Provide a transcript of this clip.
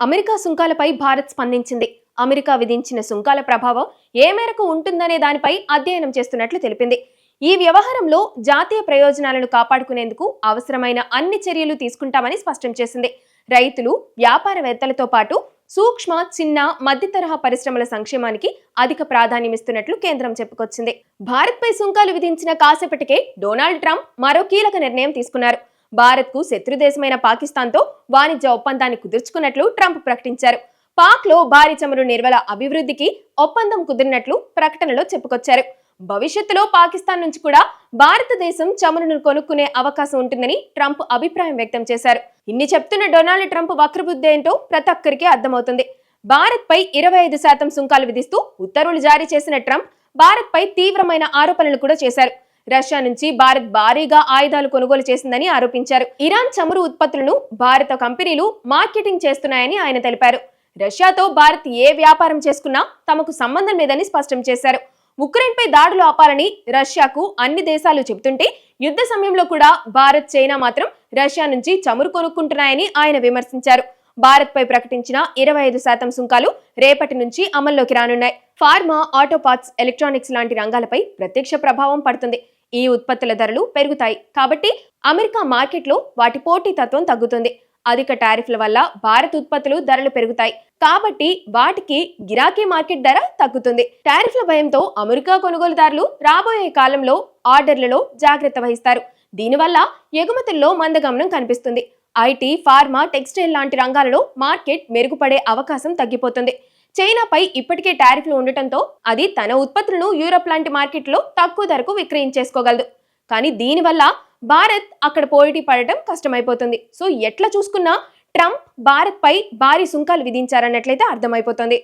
America సుంకాలపై Bharat స్పందించింది. America విధించిన సుంకాల ప్రభావం ఏ మేరకు ఉంటుందనే దానిపై అధ్యయనం చేస్తున్నట్లు తెలిపింది. ఈ వ్యవహారంలో జాతీయ ప్రయోజనాలను కాపాడుకునేందుకు అవసరమైన అన్ని చర్యలు తీసుకుంటామని స్పష్టం చేసింది. రైతులు, వ్యాపారవేత్తలతో పాటు సూక్ష్మ, చిన్న, మధ్య తరహా పరిశ్రమల సంక్షేమానికి అధిక ప్రాధాన్యమిస్తున్నట్లు కేంద్రం చెప్పుకొచ్చింది. భారత్పై సుంకాలు విధించిన కాసేపటికే డొనాల్డ్ ట్రంప్ మరో కీలక నిర్ణయం తీసుకున్నారు. భారత్కు శత్రుదేశమైన పాకిస్తాన్తో వాణిజ్య ఒప్పందాన్ని కుదుర్చుకున్నట్లు ట్రంప్ ప్రకటించారు. పాక్లో భారీ చమురు నిల్వల అభివృద్ధికి ఒప్పందం కుదిరినట్లు ప్రకటనలో చెప్పుకొచ్చారు. భవిష్యత్తులో పాకిస్తాన్ నుంచి కూడా భారతదేశం చమురును కొనుక్కునే అవకాశం ఉంటుందని ట్రంప్ అభిప్రాయం వ్యక్తం చేశారు. ఇన్ని చెప్తున్న డొనాల్డ్ ట్రంప్ వక్రబుద్ధి ఏంటో ప్రతి ఒక్కరికి అర్థమవుతుంది. భారత్ పై 25% సుంకాలు విధిస్తూ ఉత్తర్వులు జారీ చేసిన ట్రంప్ భారత్ పై తీవ్రమైన ఆరోపణలు కూడా చేశారు. రష్యా నుంచి భారత్ భారీగా ఆయుధాలు కొనుగోలు చేసిందని ఆరోపించారు. ఇరాన్ చమురు ఉత్పత్తులను భారత కంపెనీలు మార్కెటింగ్ చేస్తున్నాయని ఆయన తెలిపారు. రష్యాతో భారత్ ఏ వ్యాపారం చేసుకున్నా తమకు సంబంధం లేదని స్పష్టం చేశారు. ఉక్రెయిన్ పై దాడులు ఆపాలని రష్యాకు అన్ని దేశాలు చెబుతుంటే యుద్ధ సమయంలో కూడా భారత్, చైనా మాత్రం రష్యా నుంచి చమురు కొనుక్కుంటున్నాయని ఆయన విమర్శించారు. భారత్ పై ప్రకటించిన 25% సుంకాలు రేపటి నుంచి అమల్లోకి రానున్నాయి. ఫార్మా, ఆటో పార్ట్స్, ఎలక్ట్రానిక్స్ లాంటి రంగాలపై ప్రత్యక్ష ప్రభావం పడుతుంది. ఈ ఉత్పత్తుల ధరలు పెరుగుతాయి కాబట్టి అమెరికా మార్కెట్లో వాటి పోటీతత్వం తగ్గుతుంది. అధిక టారిఫ్ల వల్ల భారత్ ఉత్పత్తులు ధరలు పెరుగుతాయి కాబట్టి వాటికి గిరాకీ మార్కెట్ ధర తగ్గుతుంది. టారిఫ్ల భయంతో అమెరికా కొనుగోలుదారులు రాబోయే కాలంలో ఆర్డర్లలో జాగ్రత్త వహిస్తారు. దీనివల్ల ఎగుమతుల్లో మందగమనం కనిపిస్తుంది. ఐటీ, ఫార్మా, టెక్స్టైల్ లాంటి రంగాలలో మార్కెట్ మెరుగుపడే అవకాశం తగ్గిపోతుంది. చైనాపై ఇప్పటికే టారిఫ్లు ఉండటంతో అది తన ఉత్పత్తులను యూరప్ లాంటి మార్కెట్లో తక్కువ ధరకు విక్రయించేసుకోగలదు. కానీ దీనివల్ల భారత్ అక్కడ పోటీ పడటం కష్టమైపోతుంది. సో ఎట్లా చూసుకున్నా ట్రంప్ భారత్ పై భారీ సుంకాలు విధించారన్నట్లయితే అర్థమైపోతుంది.